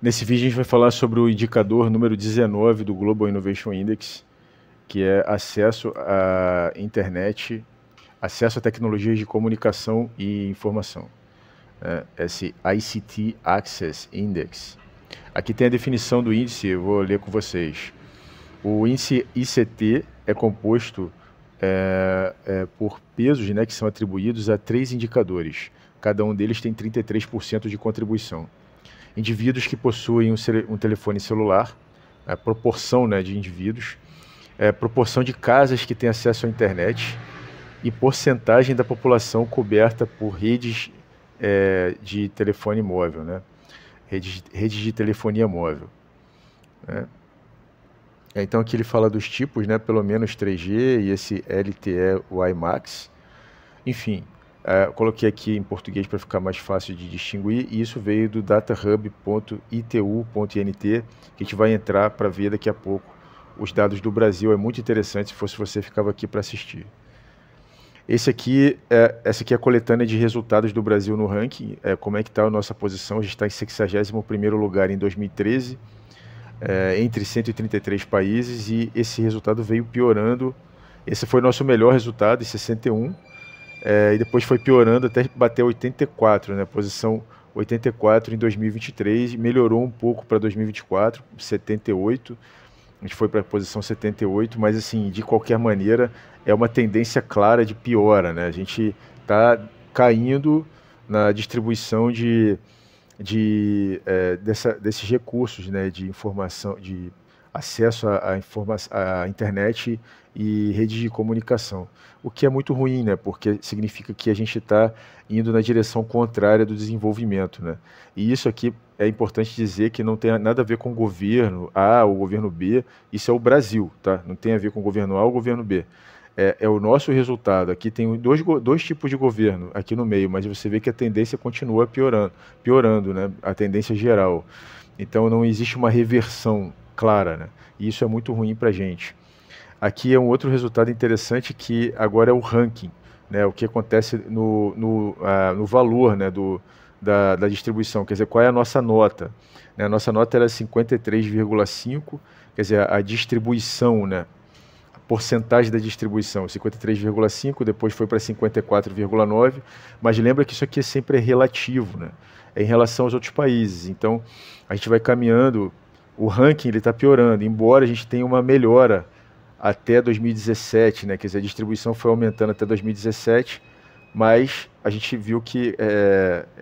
Nesse vídeo a gente vai falar sobre o indicador número 19 do Global Innovation Index, que é acesso à internet, acesso a tecnologias de comunicação e informação, né? Esse ICT Access Index. Aqui tem a definição do índice, eu vou ler com vocês. O índice ICT é composto por pesos, né, que são atribuídos a 3 indicadores. Cada um deles tem 33% de contribuição. Indivíduos que possuem um telefone celular, a proporção, né, de indivíduos, proporção de casas que têm acesso à internet e porcentagem da população coberta por redes de telefone móvel, né, redes de telefonia móvel, né. Então aqui ele fala dos tipos, né, pelo menos 3G e esse LTE WiMAX. Enfim, coloquei aqui em português para ficar mais fácil de distinguir, e isso veio do datahub.itu.int, que a gente vai entrar para ver daqui a pouco os dados do Brasil. É muito interessante, se fosse você ficava aqui para assistir. Essa aqui é a coletânea de resultados do Brasil no ranking, como é que está a nossa posição. A gente está em 61º lugar em 2013, entre 133 países, e esse resultado veio piorando. Esse foi o nosso melhor resultado, em 61, e depois foi piorando até bater 84, né, posição 84 em 2023, melhorou um pouco para 2024, 78, a gente foi para a posição 78, mas assim, de qualquer maneira, é uma tendência clara de piora, né? A gente está caindo na distribuição desses recursos, né, de informação, de acesso à internet e redes de comunicação, o que é muito ruim, né, porque significa que a gente está indo na direção contrária do desenvolvimento, né, e isso aqui é importante dizer que não tem nada a ver com o governo A ou o governo B, isso é o Brasil, tá? Não tem a ver com o governo A ou o governo B. É o nosso resultado. Aqui tem dois tipos de governo aqui no meio, mas você vê que a tendência continua piorando, né? A tendência geral. Então não existe uma reversão clara, né? E isso é muito ruim para a gente. Aqui é um outro resultado interessante, que agora é o ranking, né? O que acontece no valor, né, da distribuição, quer dizer, qual é a nossa nota, né? A nossa nota era 53,5, quer dizer, a distribuição, né? Porcentagem da distribuição, 53,5, depois foi para 54,9, mas lembra que isso aqui sempre é relativo, né? É em relação aos outros países. Então, a gente vai caminhando, o ranking está piorando, embora a gente tenha uma melhora até 2017, né? Quer dizer, a distribuição foi aumentando até 2017, mas a gente viu que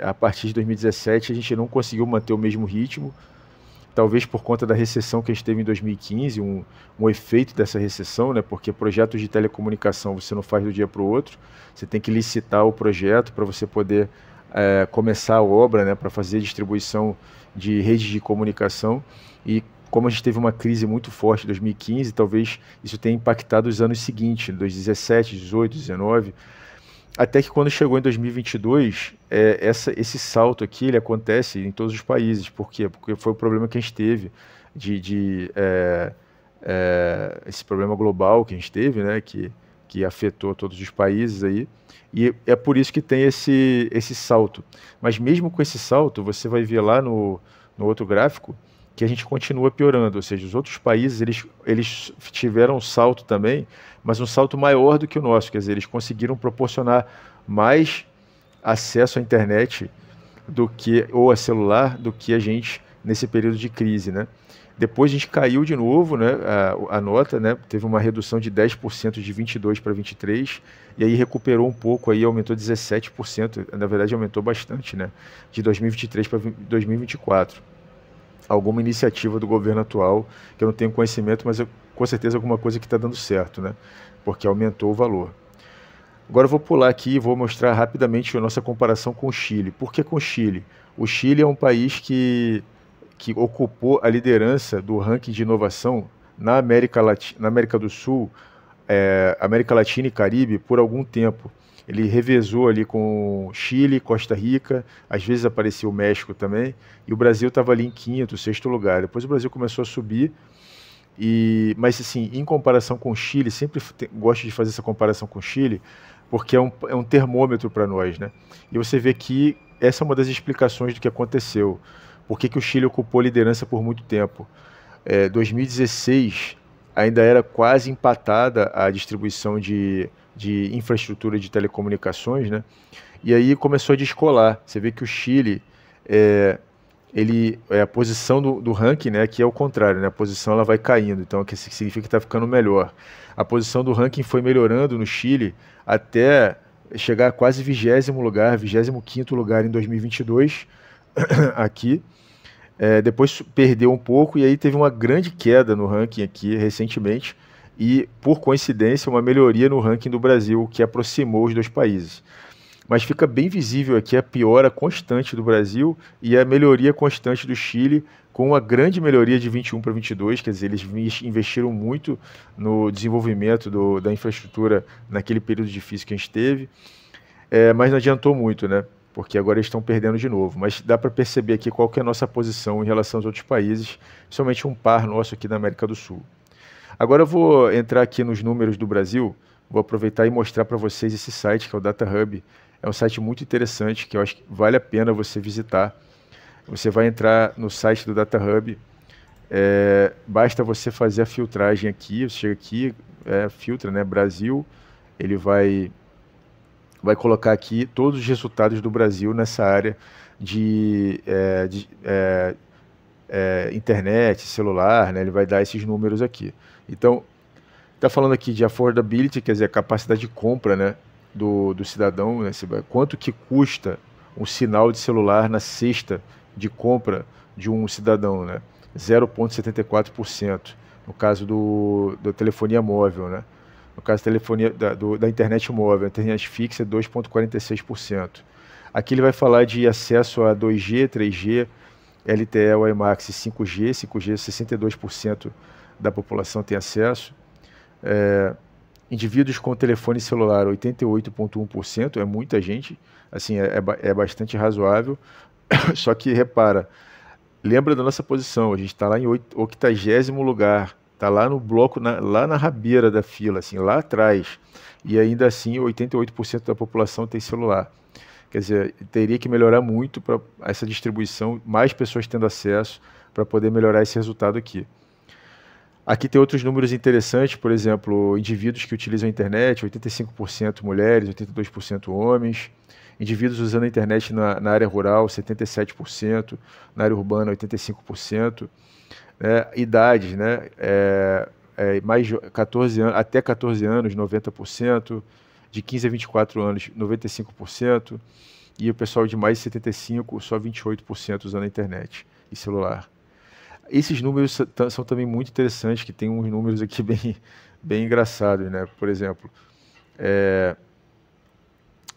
a partir de 2017 a gente não conseguiu manter o mesmo ritmo, talvez por conta da recessão que a gente teve em 2015, um efeito dessa recessão, né? Porque projetos de telecomunicação você não faz do dia para o outro, você tem que licitar o projeto para você poder começar a obra, né? Para fazer a distribuição de redes de comunicação, e como a gente teve uma crise muito forte em 2015, talvez isso tenha impactado os anos seguintes, 2017, 2018, 2019, até que quando chegou em 2022, esse salto aqui ele acontece em todos os países. Por quê? Porque foi o problema que a gente teve, esse problema global que a gente teve, né, que afetou todos os países aí, e é por isso que tem esse salto. Mas mesmo com esse salto, você vai ver lá no outro gráfico, que a gente continua piorando, ou seja, os outros países eles tiveram um salto também, mas um salto maior do que o nosso, quer dizer, eles conseguiram proporcionar mais acesso à internet ou a celular do que a gente nesse período de crise, né? Depois a gente caiu de novo, né, a nota, né, teve uma redução de 10% de 22 para 23, e aí recuperou um pouco, aí aumentou 17%, na verdade aumentou bastante, né, de 2023 para 2024. Alguma iniciativa do governo atual, que eu não tenho conhecimento, mas com certeza alguma coisa que está dando certo, né? Porque aumentou o valor. Agora eu vou pular aqui e vou mostrar rapidamente a nossa comparação com o Chile. Por que com o Chile? O Chile é um país que ocupou a liderança do ranking de inovação na América do Sul, América Latina e Caribe por algum tempo. Ele revezou ali com Chile, Costa Rica, às vezes aparecia o México também, e o Brasil estava ali em 5º, 6º lugar. Depois o Brasil começou a subir, mas assim, em comparação com o Chile, sempre gosto de fazer essa comparação com o Chile, porque é um termômetro para nós, né? E você vê que essa é uma das explicações do que aconteceu, Por que que o Chile ocupou a liderança por muito tempo? 2016 ainda era quase empatada a distribuição de infraestrutura de telecomunicações, né? E aí começou a descolar. Você vê que o Chile, a posição do ranking, né, que é o contrário, né, a posição ela vai caindo, então que significa que está ficando melhor. A posição do ranking foi melhorando no Chile até chegar a quase 20º lugar, 25º lugar em 2022, aqui. Depois perdeu um pouco e aí teve uma grande queda no ranking aqui recentemente e, por coincidência, uma melhoria no ranking do Brasil, que aproximou os dois países. Mas fica bem visível aqui a piora constante do Brasil e a melhoria constante do Chile, com uma grande melhoria de 21 para 22, quer dizer, eles investiram muito no desenvolvimento da infraestrutura naquele período difícil que a gente teve, mas não adiantou muito, né? Porque agora eles estão perdendo de novo. Mas dá para perceber aqui qual que é a nossa posição em relação aos outros países, somente um par nosso aqui da América do Sul. Agora eu vou entrar aqui nos números do Brasil, vou aproveitar e mostrar para vocês esse site, que é o DataHub. É um site muito interessante, que eu acho que vale a pena você visitar. Você vai entrar no site do DataHub, basta você fazer a filtragem aqui, você chega aqui, filtra, né, Brasil, ele vai colocar aqui todos os resultados do Brasil nessa área de internet, celular, né? Ele vai dar esses números aqui. Então, está falando aqui de affordability, quer dizer, a capacidade de compra, né, do cidadão, né? Quanto que custa um sinal de celular na cesta de compra de um cidadão, né? 0,74%, no caso da telefonia móvel, né? No caso da telefonia da internet móvel, a internet fixa é 2,46%. Aqui ele vai falar de acesso a 2G, 3G, LTE, WiMAX e 5G. 5G, 62% da população tem acesso. Indivíduos com telefone celular, 88,1%, é muita gente, assim, é bastante razoável. Só que, repara, lembra da nossa posição, a gente está lá em 80º lugar, está lá no bloco, lá na rabeira da fila, assim, lá atrás. E ainda assim, 88% da população tem celular. Quer dizer, teria que melhorar muito para essa distribuição, mais pessoas tendo acesso, para poder melhorar esse resultado aqui. Aqui tem outros números interessantes, por exemplo, indivíduos que utilizam a internet, 85% mulheres, 82% homens. Indivíduos usando a internet na área rural, 77%, na área urbana, 85%. Idades, né? Mais 14 anos, até 14 anos, 90%, de 15 a 24 anos, 95%, e o pessoal de mais de 75, só 28% usando a internet e celular. Esses números são também muito interessantes, que tem uns números aqui bem engraçados, né? Por exemplo,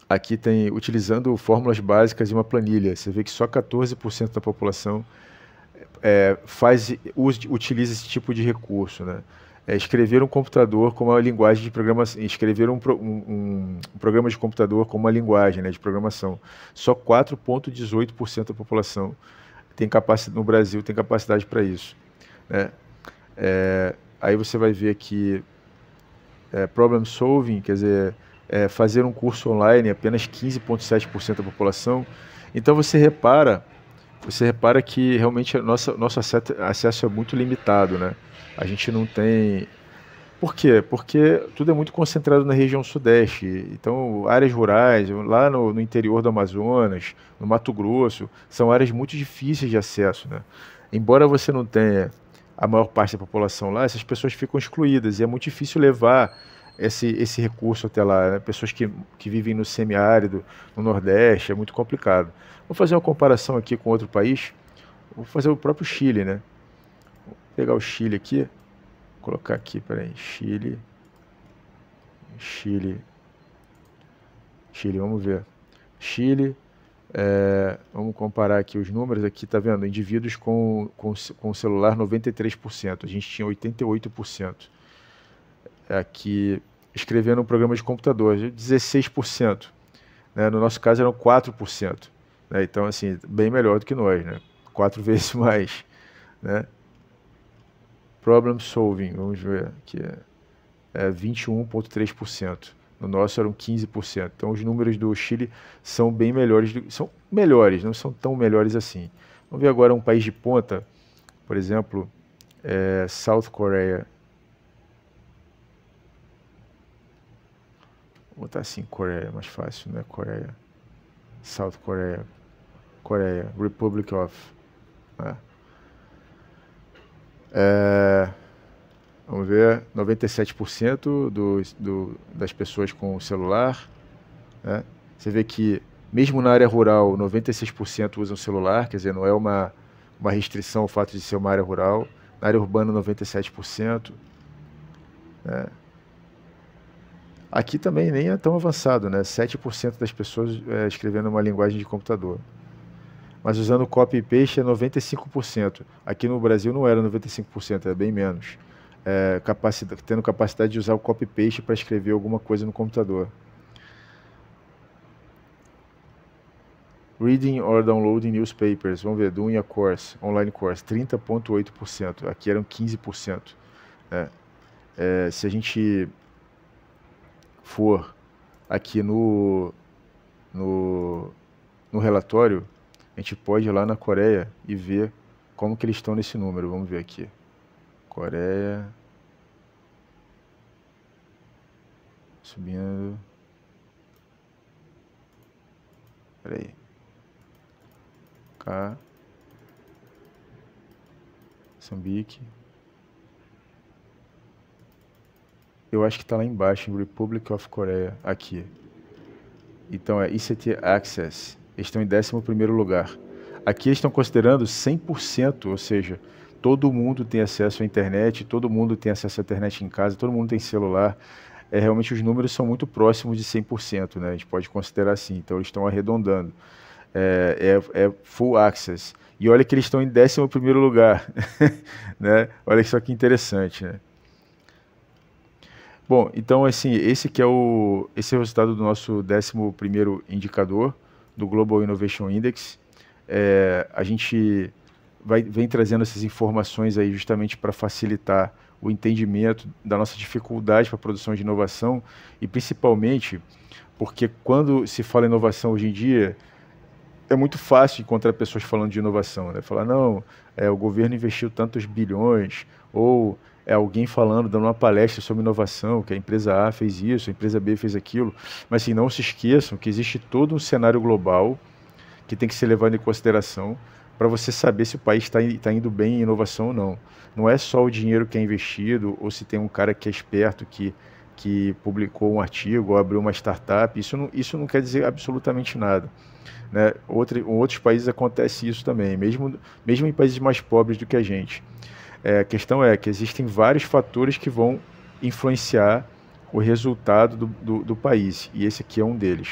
aqui tem, utilizando fórmulas básicas e uma planilha, você vê que só 14% da população utiliza esse tipo de recurso, né? Escrever um computador com uma linguagem de programação, escrever um programa de computador com uma linguagem, né, de programação. Só 4,18% da população tem capacidade, no Brasil tem capacidade para isso, né? Aí você vai ver aqui problem solving, quer dizer, fazer um curso online, apenas 15,7% da população. Então você repara que realmente nosso acesso é muito limitado, né? A gente não tem... Por quê? Porque tudo é muito concentrado na região sudeste. Então, áreas rurais, lá no interior do Amazonas, no Mato Grosso, são áreas muito difíceis de acesso, né? Embora você não tenha a maior parte da população lá, essas pessoas ficam excluídas e é muito difícil levar esse recurso até lá, né? Pessoas que vivem no semiárido, no Nordeste, é muito complicado. Vou fazer uma comparação aqui com outro país. Vou fazer o próprio Chile, né? Vou pegar o Chile aqui, colocar aqui, peraí, Chile, vamos ver. Chile, vamos comparar aqui os números, aqui tá vendo, indivíduos com celular 93%, a gente tinha 88%. Aqui, escrevendo um programa de computador, 16%, né? No nosso caso eram 4%, né? Então, assim, bem melhor do que nós, né? 4 vezes mais, né? Problem solving, vamos ver aqui, 21,3%. No nosso eram 15%. Então os números do Chile são bem melhores, são melhores, não são tão melhores assim. Vamos ver agora um país de ponta, por exemplo, South Korea. Vou botar assim, Coreia, mais fácil, né? Coreia. South Korea. Coreia. Republic of. Né? Vamos ver, 97% das pessoas com celular. Né? Você vê que, mesmo na área rural, 96% usam celular, quer dizer, não é uma restrição o fato de ser uma área rural. Na área urbana, 97%. Né? Aqui também nem é tão avançado, né? 7% das pessoas escrevendo uma linguagem de computador. Mas usando copy e paste é 95%. Aqui no Brasil não era 95%, é bem menos. Tendo capacidade de usar o copy e paste para escrever alguma coisa no computador. Reading or downloading newspapers. Vamos ver, doing a course, online course, 30,8%. Aqui eram 15%. Se a gente for aqui no relatório, a gente pode ir lá na Coreia e ver como que eles estão nesse número. Vamos ver aqui. Coreia. Subindo. Espera aí. Cá. Moçambique. Eu acho que está lá embaixo, em Republic of Korea, aqui. Então é ICT Access. Eles estão em 11º lugar. Aqui eles estão considerando 100%, ou seja, todo mundo tem acesso à internet, todo mundo tem acesso à internet em casa, todo mundo tem celular. Realmente os números são muito próximos de 100%, né? A gente pode considerar assim, então eles estão arredondando. Full Access. E olha que eles estão em 11º lugar. Né? Olha só que interessante, né? Bom, então assim, esse é o resultado do nosso 11º indicador do Global Innovation Index. A gente vem trazendo essas informações aí justamente para facilitar o entendimento da nossa dificuldade para a produção de inovação e principalmente porque quando se fala em inovação hoje em dia, é muito fácil encontrar pessoas falando de inovação, né? Falar, não, o governo investiu tantos bilhões, ou alguém falando, dando uma palestra sobre inovação, que a empresa A fez isso, a empresa B fez aquilo. Mas assim, não se esqueçam que existe todo um cenário global que tem que ser levado em consideração para você saber se o país está indo bem em inovação ou não. Não é só o dinheiro que é investido, ou se tem um cara que é esperto, que publicou um artigo ou abriu uma startup. Isso não quer dizer absolutamente nada. Né? Em outros países acontece isso também, mesmo em países mais pobres do que a gente. A questão é que existem vários fatores que vão influenciar o resultado do país, e esse aqui é um deles.